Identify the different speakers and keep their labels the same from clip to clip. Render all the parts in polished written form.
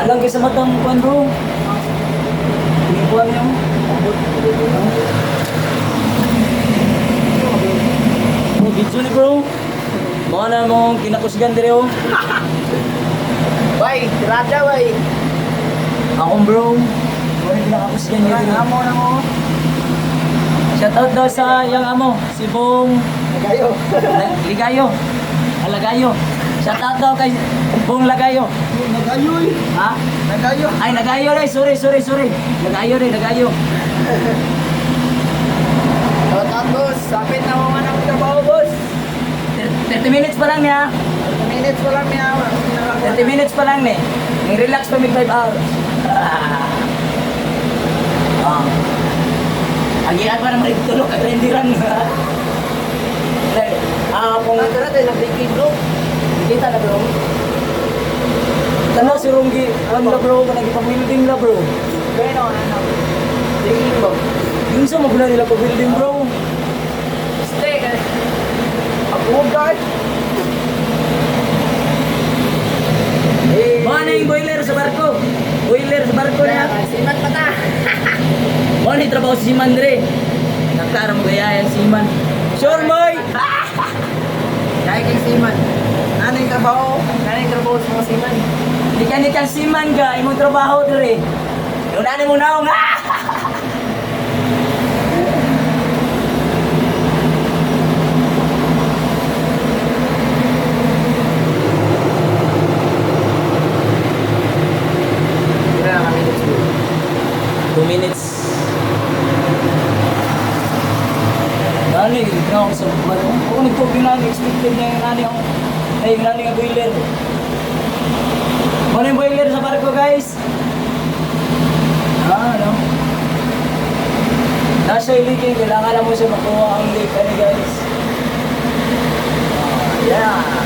Speaker 1: Alang kayo sa matang kuan bro. Kuan yung. Oh, video ni bro. Mga na mong kinakusgan dire oh.
Speaker 2: Bay, tirada bay.
Speaker 1: Akong bro. Mga kinakusgan niya dire.
Speaker 2: Amo na mo.
Speaker 1: Shoutout daw sa yang amo, si Bong
Speaker 2: Nagayo.
Speaker 1: Ligayo. Alagayo. Shoutout daw kay Bong Lagayo.
Speaker 2: Nagayo eh.
Speaker 1: Ha?
Speaker 2: Nagayo.
Speaker 1: Ay, Nagayo rin. Sorry. Nagayo rin, Nagayo.
Speaker 2: Shoutout boss. Sapit na mo man ang trabaho boss.
Speaker 1: 30 minutes pa lang niya.
Speaker 2: 30 minutes ko lang niya.
Speaker 1: 30 minutes pa lang ni. Relax pa mig 5 hours. Agian pa naman itulog at rendiran. Kung
Speaker 2: Tara tayo nag-breaking bro.
Speaker 1: kita na bro. Tanaw si Ronggi. Ano na bro? Nagipag-building na bro.
Speaker 2: Pero ano. Breaking bro.
Speaker 1: Yung sa magula nila pag-building bro.
Speaker 2: Stay ka. Approve guard.
Speaker 1: Mana yung boiler sa barko? Boiler sa barko na.
Speaker 2: Simat pa ta.
Speaker 1: Mana yung trabaho si Siman dre? Nagkaram gaya yan si Siman. Sure boy!
Speaker 2: Kaya kay Siman. Ano yung trabaho? Ano yung trabaho sa mga Siman?
Speaker 1: Di ka Siman ka, imong trabaho dre. Unanin mo na ako nga! 2 minutes. Nani, ginawa ko sa buwan. Kung nagtubig na, expected niya yung nani ako. Ay, yung nani nga boiler. Ano yung boiler sa barko, guys? Ano? Nasa yung leaking, kailangan na mo siya makuha ang leak. Ano, guys? Yeah.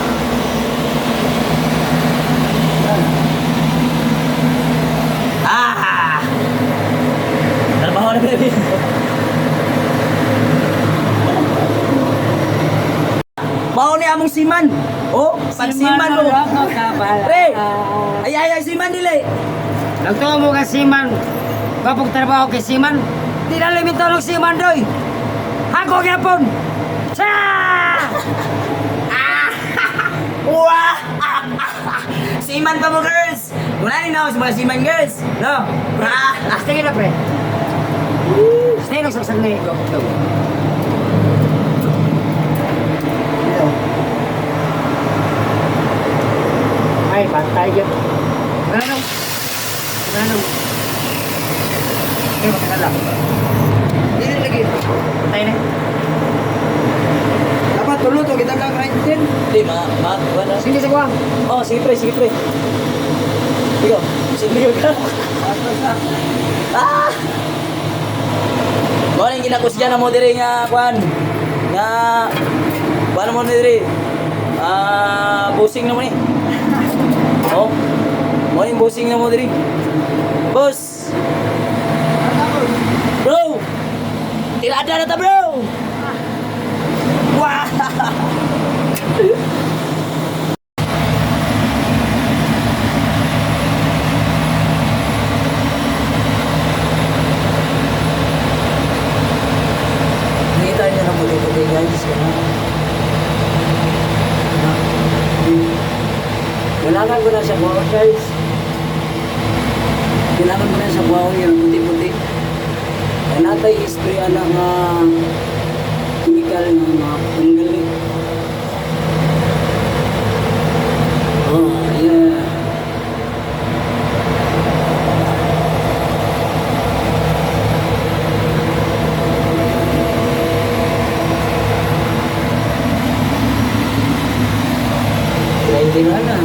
Speaker 1: Trabaho na baby. Mao ni among siman. Oh, pag siman mo. Pre. Ay siman dili.
Speaker 3: Nagtuwa mo ka Siman. Kapag trabaho kay Siman, di na limito ng Siman doy. Ako gyapon. Cha!
Speaker 1: Wah! Siman pa mo girls. Wala ni na ako sa mga siman girls. No.
Speaker 3: Stay na pre. Stay na sa sanay. Go. Ay, bantay yun. Ano? Okay, maka lang.
Speaker 2: Dili lagi.
Speaker 3: Bantay na.
Speaker 2: Dapat tulo to kita ka kain din.
Speaker 1: Di wala.
Speaker 3: Sige sa kuwang.
Speaker 1: Oh, sige pre. Ikaw, sige ka. Mo ning ginakusya na mo diri nga kwan. Nga paano mo diri? Busing na mo ni. Oh. Mo ning busing na mo diri. Boss. Bro. Tirada na ta, bro. Wah. Nakita niyo na muli guys. Kailangan ko na siya buhaw guys. Kailangan ko na siya buhaw yung puti-puti. Kaya natay spray na nga chemical na mga panggali. Oh, yeah. Hindi na.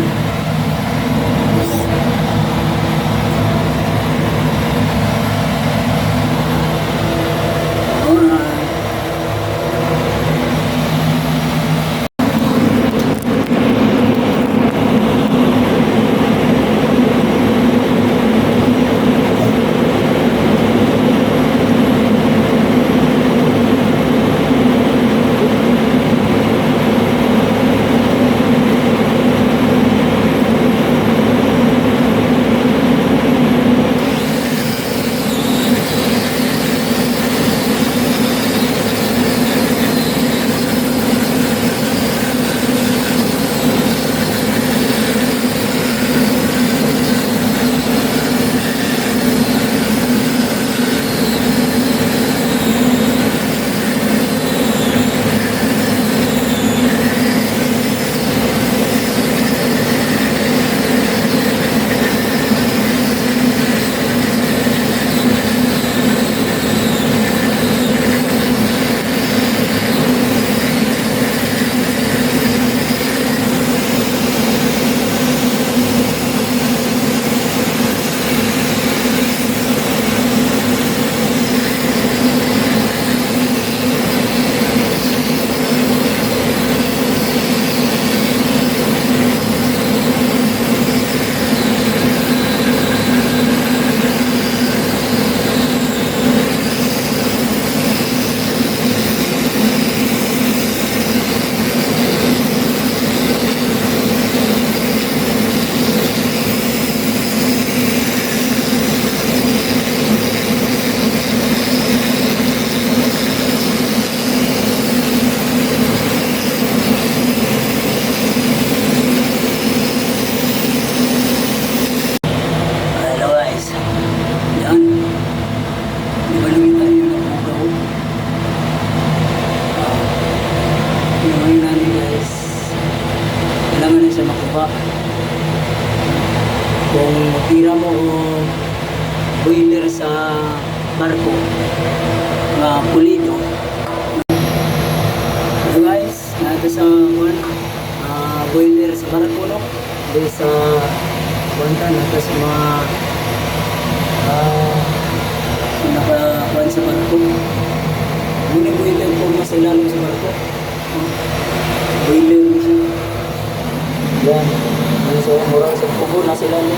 Speaker 1: Kung tira mo o boiler sa barko nga pulido. So guys, nato sa boiler sa barko no. Dito sa kuwantan nato sa mga nakakuan sa barko. Muna boiler po mas ilalim sa barko. Boiler mo siya. Yan. Ano sa murang sa pugo na sila no.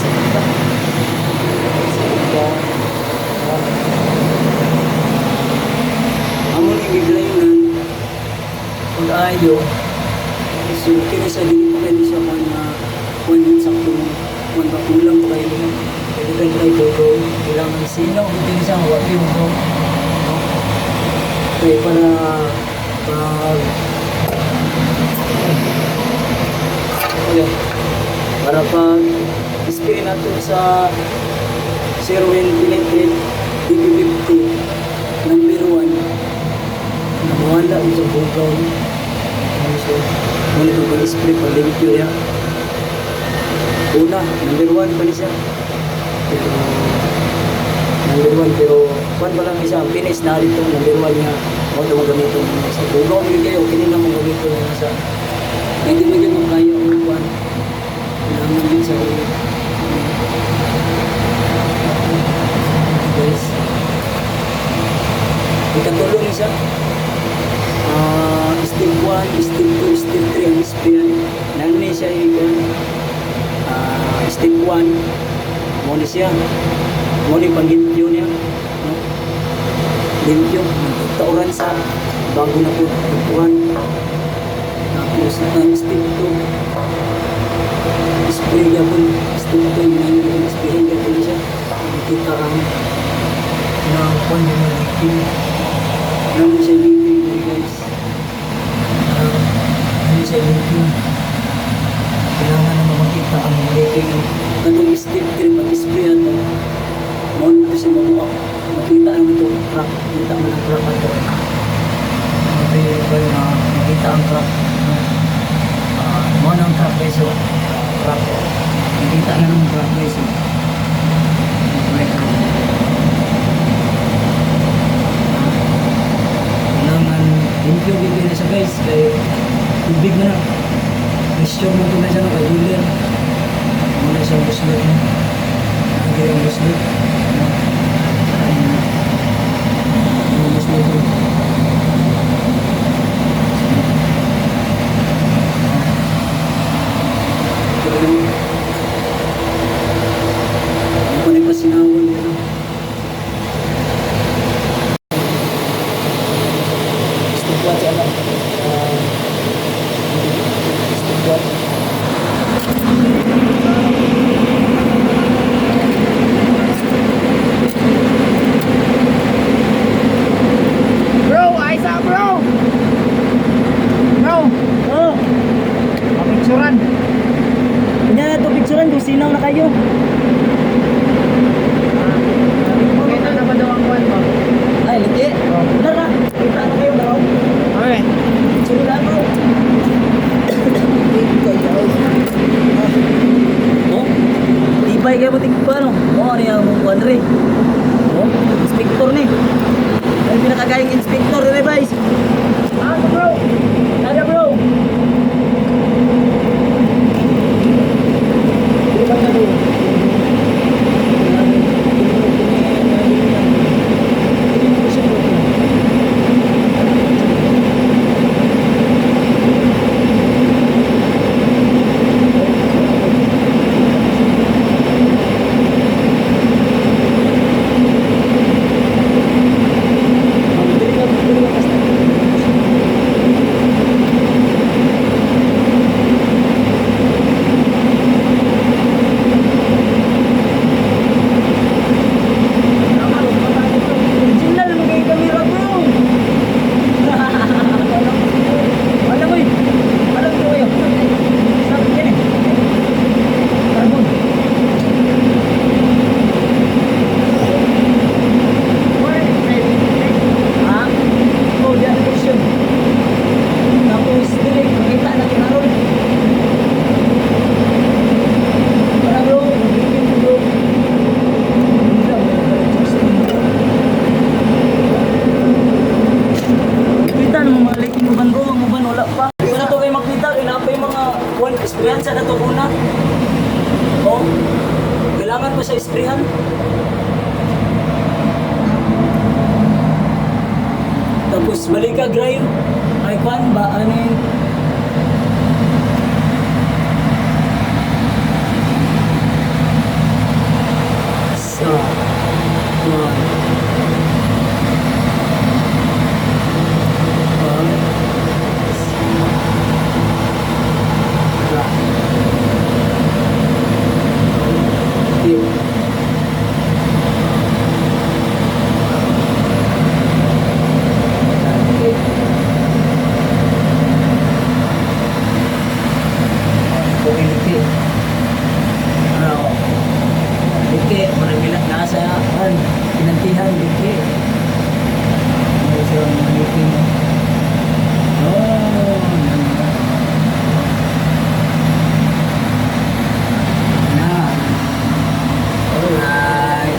Speaker 1: Sa kita. Sa kita. Amo ni giglayunan. Pag ayo. So kini sa dili pa kay siya man na kuan din sakto kuan ba kulang pa kayo. Pwede kayo try ko kailangan sino hindi siya wag yung ko. Kaya para pag para pag spray natin sa 0.8 DB50 number 1 na mawala sa bugaw. So, muna ito pag-spray pag limpyo niya. Una, number 1 pa niya siya. Pero, number 1 pero kwan pa lang isa finish na dito number 1 niya. Huwag na magamito niya sa bugaw. Hindi kayo, kinina mong gamito niya sa hindi mo dyan magkaya o kwan. Naman din sa guys. Ikatulong niya siya. Step 1, step 2, step 3 ang spray. Nani siya step 1. Muna siya. Muna yung pag-limpyo niya. Limpyo. Tauran sa bago na po. Tupuan. Tapos step 2. Spray niya po. Step 2 yung spray niya po siya. Nakikita ang nakakwan yung limpyo. Nani siya limpyo guys. Nani siya limpyo. Kailangan naman makita ang limpyo. Kanong step 3 mag-spray ito. Muna ito siya mabuha. Makita naman ito. Crack. Makita naman ang crack ito. Makita ang crack. Muna ang crack guys. Crack. Makita naman ang crack guys. Kailangan limpyo bigay na siya guys. Kaya tubig na na. Question mo ito na siya ng kagulir. Muna siyang buslit. Lagi ang buslit. Ang buslit ito. Ano pa rin pasinawan nito? Step 1 siya lang. Step 1.
Speaker 2: Bro, ayos ako bro. Bro,
Speaker 1: Oh!
Speaker 2: papicturan.
Speaker 1: Kanya na ito picturean kung sinaw na kayo.
Speaker 2: Kita na ba daw ang kwan mo?
Speaker 1: Ay, lagi. Benar na. Kita na kayo daw.
Speaker 2: Okay.
Speaker 1: Picture na bro. Oh? Tibay kayo mo tingpa no? Oh, ano yung mong kwan rin? Oh? Inspector ni. Ay, pinakagayang inspector rin guys.
Speaker 2: Ano bro?
Speaker 1: Nada bro. Kailangan pa sa isprihan. Tapos balik ka, Gray. Ay, kwan ba? Ano yun? Sa... Kwan. Pinantihan, dito. May isang meeting. Oh, na. Alright.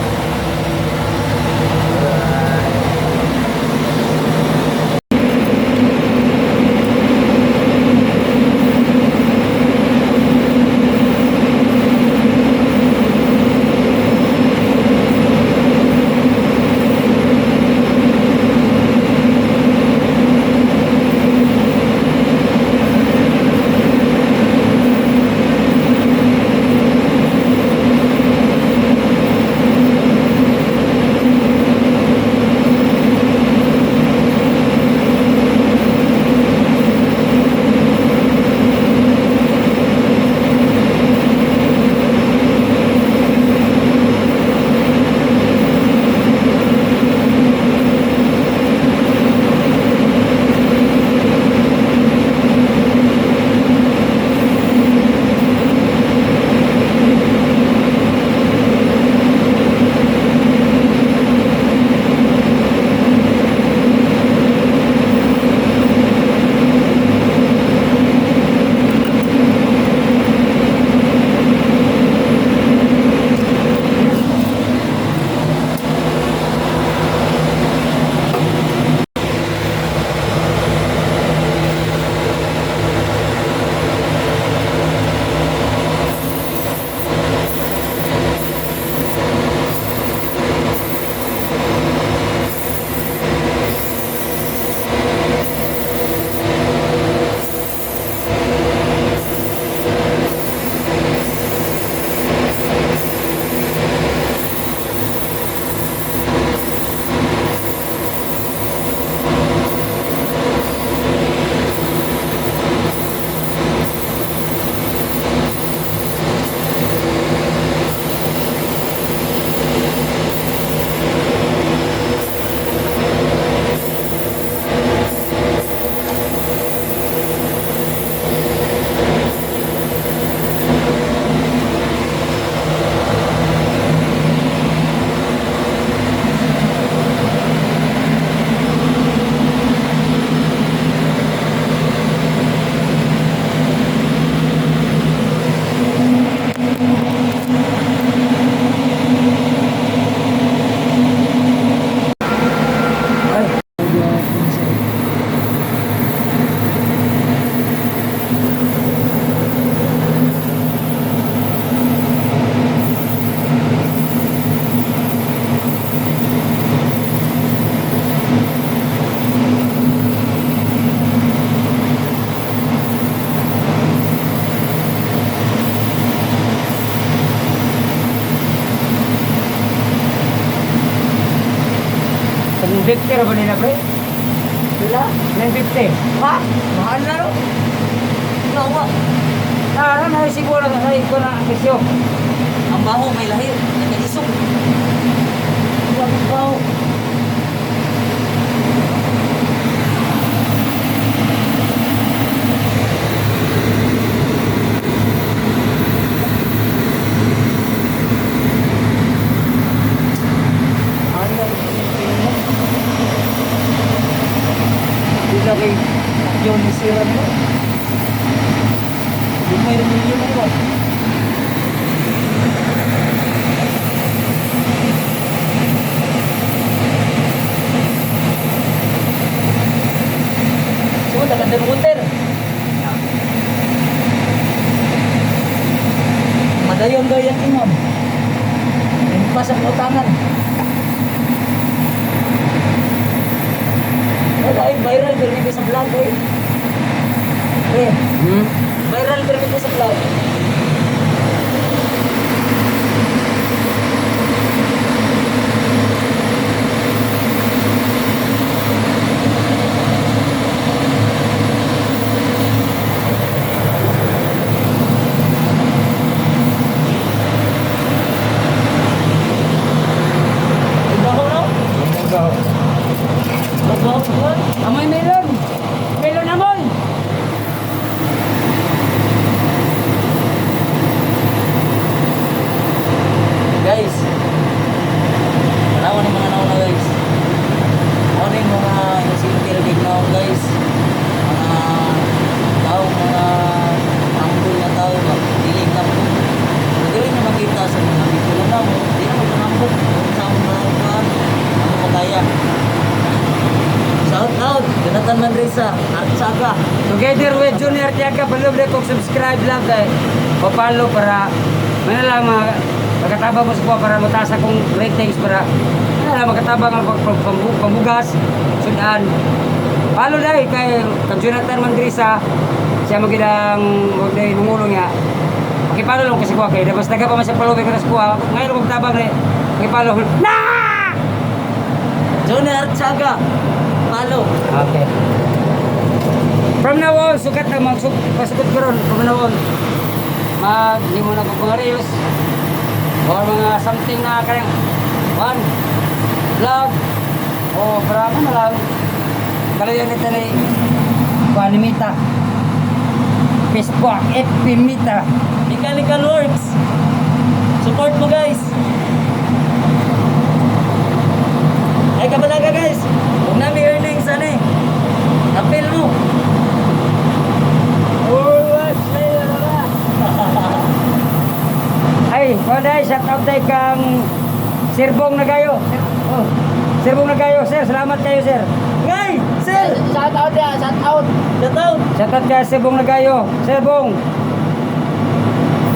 Speaker 3: Victor ba nila, pre?
Speaker 2: Wala?
Speaker 3: 950.
Speaker 2: Ha? Mahal na ro? Nawa.
Speaker 3: Nara na siguro na sa iko na ang presyo.
Speaker 2: Ang baho may lahir. Nagkalisok. Ang baho.
Speaker 3: Lagi yun ni Siran mo. Yung may remilyo mo ba?
Speaker 2: So, nagandang water. Madayon daw yan, imam. pa sa utangan. Ay, viral pero hindi sa vlog eh. Eh, viral pero hindi sa vlog.
Speaker 3: Amoy melon. Melon amoy.
Speaker 1: Guys, naon yung mga nauna guys. Ano yung mga insintir big naon guys. Mga tao, mga tanggol na tao, dilig na po. Hindi rin na makita sa mga bitulo na mo. Hindi na magpanambok kung saan mga upan. Ano magaya. Shout out, Jonathan Mandresa, Artsaga.
Speaker 3: Together with Junior Tiaga, palubli kong subscribe lang kay papalo para mana lang magkatabang mo sa kuha para mataas akong ratings para mana lang magkatabang ang pambugas sudan. Palo dahil kay Jonathan Mandresa siya magidang wag dahil nungulong niya. Pakipalo lang kasi kuha kay dabas taga pa man siya palubli ko na sa kuha. Ngayon magtabang rin. Pakipalo. Na!
Speaker 1: Junior Artsaga, palo.
Speaker 3: Okay. From now on, sukat na pasukot ko ron. From now on, hindi mo na mga reels or mga something na kanyang vlog o para ano na lang kalayan nito na Panimita Facebook, FB Mita.
Speaker 1: Mechanical Works. Support mo guys. Ay kabalaga guys. Huwag namin earnings ano eh. Apel mo.
Speaker 3: Ay, waday, shout out tayo kang Sirbong Nagayo. Oh, Sirbong Nagayo, sir. Salamat kayo, sir.
Speaker 1: Ngay! Sir!
Speaker 2: Shout out ya, shout out.
Speaker 1: Shout out!
Speaker 3: Shout out kay Sirbong Nagayo. Sir Bong.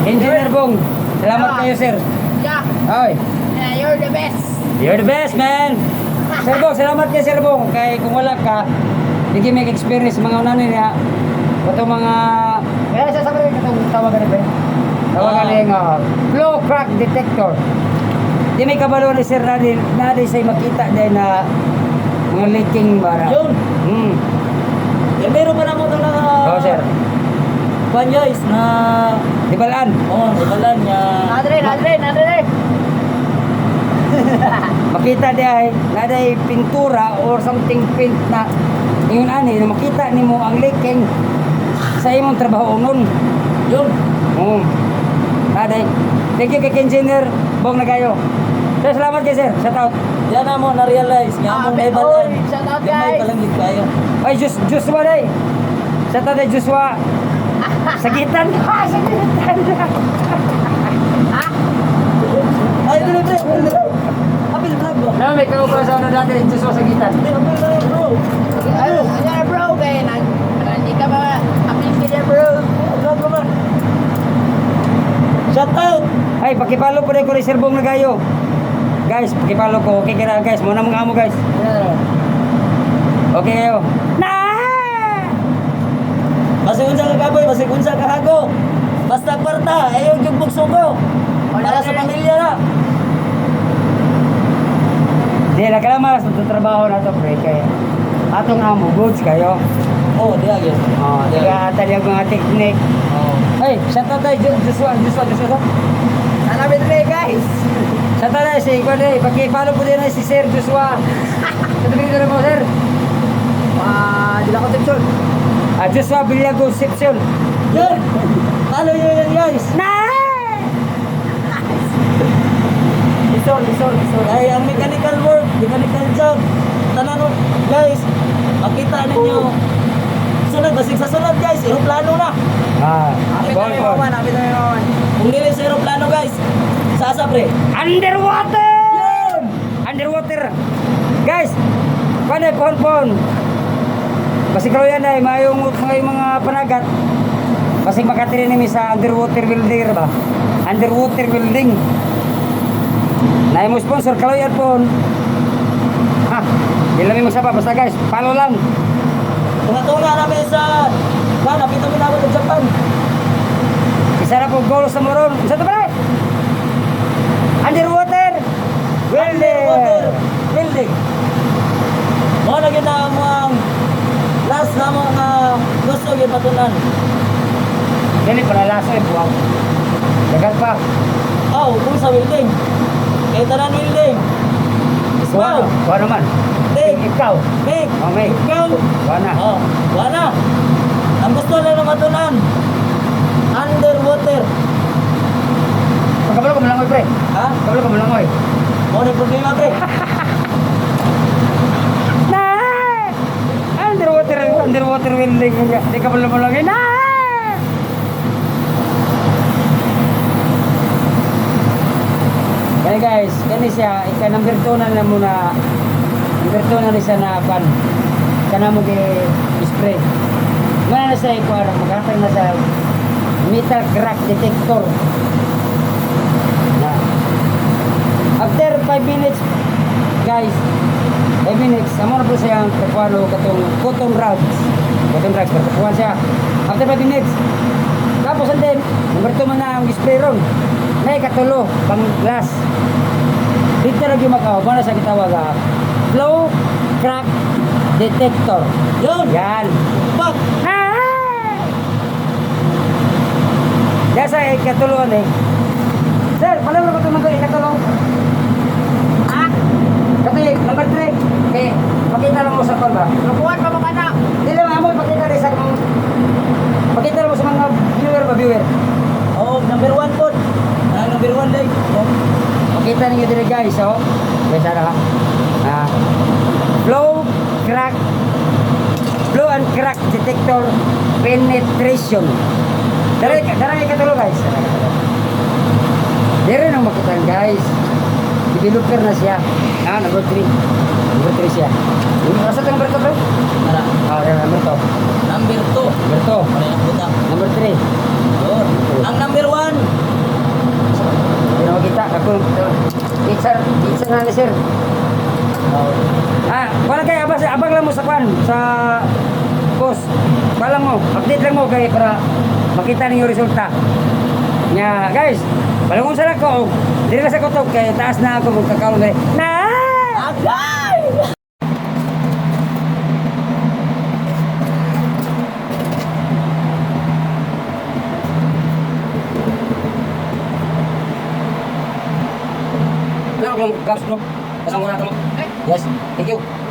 Speaker 3: Engineer Bong. Salamat kayo, sir.
Speaker 2: Yeah,
Speaker 3: Oy,
Speaker 2: you're the best.
Speaker 3: you're the best, man. Sir Bong, salamat kay Sir Bong. Kay kung wala ka, hindi may experience mga unanin niya. Ito mga... Kaya sasabi rin itong tawagan rin ba? Tawagan rin flow crack detector. Di may kabalo ni Sir Nadine sa'y makita dahil na mga leaking bara.
Speaker 1: Yun! Eh, meron pa na mo ito na...
Speaker 3: Oo, sir.
Speaker 1: Kwan guys, na...
Speaker 3: Di balaan?
Speaker 1: Oo, ibalan niya.
Speaker 2: Andre.
Speaker 3: Makita dahil naday pintura or something paint na yun ani na makita nimo ang leaking sa imong trabaho nun.
Speaker 1: Yun!
Speaker 3: Oo. Naday. Thank you kay engineer Bong Nagayo. Sir, salamat kay sir. Shout out.
Speaker 1: Yan na mo na-realize. Nga mo na ibalan.
Speaker 2: Oy, shout out,
Speaker 1: Yan may
Speaker 2: guys.
Speaker 1: palangit kayo.
Speaker 3: Ay, Joshua day. Shout out kay Joshua. Sagitan. Sagitan.
Speaker 1: Ay, dili. Apil vlog ba?
Speaker 3: Naman may kaupala sa ano dati Joshua Sagitan.
Speaker 1: Bro.
Speaker 2: Ano bro, kaya hindi ka ba appeal ka bro?
Speaker 1: Vlog ba man? Shout out!
Speaker 3: Ay, pakipalo po rin ko rin Sir Bong Nagayo. Guys, pakipalo ko. Okay ka na guys. Muna mga amo guys. Okay kayo. Na!
Speaker 1: Basig unsa ka kaboy, basig unsa ka hago. Basta kwarta, ayaw yung bukso ko. Para sa pamilya na.
Speaker 3: Di, nakalamas sa trabaho na ito, pre. Kaya atong amo, goods kayo.
Speaker 1: Oh, di agad.
Speaker 3: Oh, di ka talyag mga teknik.
Speaker 1: Oh.
Speaker 3: Ay, shout out tayo, Joshua.
Speaker 2: Hanapin rin guys.
Speaker 3: Shout out tayo, si Iguan eh. Pakipalo po din na si Sir Joshua. Katubig ko na mo, Sir.
Speaker 2: Di lang conception.
Speaker 3: Joshua Villago Concepcion.
Speaker 1: Yun! Follow nyo yan guys!
Speaker 3: Na!
Speaker 2: Lison.
Speaker 1: Ay, ang mechanical work, mechanical job. Tanan mo, guys, makita ninyo. Sunod, basig sa sunod guys, aeroplano na.
Speaker 2: Napit na yung maman.
Speaker 1: Kung nili sa aeroplano guys, sasa pre.
Speaker 3: Underwater! Underwater! Guys, paano pon. Basi kalau yan ay mayong mga panagat. Basi makatiri nimi sa underwater building ba? Underwater building. Naay mo sponsor Kaloy earphone. Ha, di lang mo sapa basta guys, follow lang.
Speaker 1: Tunga-tunga namin sa... napito mo na ako sa Japan.
Speaker 3: Isa na po goal sa moron. Isa to pala. Underwater.
Speaker 1: Underwater building. Mo na gid na mo ang last na mo nga gusto gyud patunan.
Speaker 3: Dili para laso eh buwag. Dagat pa.
Speaker 1: Aw, kung sa building. Kay tanan building.
Speaker 3: Kuha
Speaker 1: Wow.
Speaker 3: kuha naman.
Speaker 1: Big.
Speaker 3: Ikaw.
Speaker 1: Big.
Speaker 3: Oh, Meg.
Speaker 1: Ikaw.
Speaker 3: Kuha na.
Speaker 1: Oh, wala. Ang gusto na matunan. Underwater.
Speaker 3: Pagkabalo ko malangoy pre.
Speaker 1: Ha?
Speaker 3: Pagkabalo ko malangoy.
Speaker 1: Mo ni problema pre.
Speaker 3: Na! Underwater building. Di ka pala malangoy. Na! Kaya guys, kani siya, ika number 2 na muna. Number 2 na siya na pan. Kana mo spray. Mana na siya ikuara, maghatag na sa metal crack detector. Na. After 5 minutes, guys, 5 minutes, amo na po siya ang kakuano katong cotton rods. Cotton rods, pagkakuhan siya. After 5 minutes, tapos and then, number 2 man na ang spray ron. May katulo, pang glass. Dito na gimakaw, para sa kitawag flow crack detector.
Speaker 1: Yun.
Speaker 3: Yan.
Speaker 1: Bak.
Speaker 3: Yan sa ikatulungan eh. Sir, pala mo ito mag ikatulong. Ah? Kasi number 3. Okay, pakita lang mo sa call ba?
Speaker 2: Lukuhan pa mga anak.
Speaker 3: Hindi lang mo pakita rin sa mga... Pakita lang mo sa mga viewer.
Speaker 1: Oh, number 1 po. Number 1 day. Oh.
Speaker 3: Pakita ninyo din guys, oh. Guys, ano ha? Flow and crack detector penetration. Darang ikatulong guys. Dire nang makitan guys. Developer na siya. Number 3. Number 3 siya. Asa ka number 2 bro?
Speaker 1: Tara.
Speaker 3: Number 2.
Speaker 1: Number 2.
Speaker 3: Number 2.
Speaker 1: Ano yung puta?
Speaker 3: Number 3.
Speaker 1: Yun. Ang number 1.
Speaker 3: Hindi na makita. Ako. Pizza na ni sir. Wala kayo. Abang lang mo sa kwan. Sa post. Wala mo. Update lang mo kay para makita ninyo resulta. Nya guys. Balungon sa ko. Dili na sa kutok kay taas na ako magkakaroon dali. Na!
Speaker 1: Agay!
Speaker 3: Pero kung gas no. Kasama na mo. Yes. Thank you.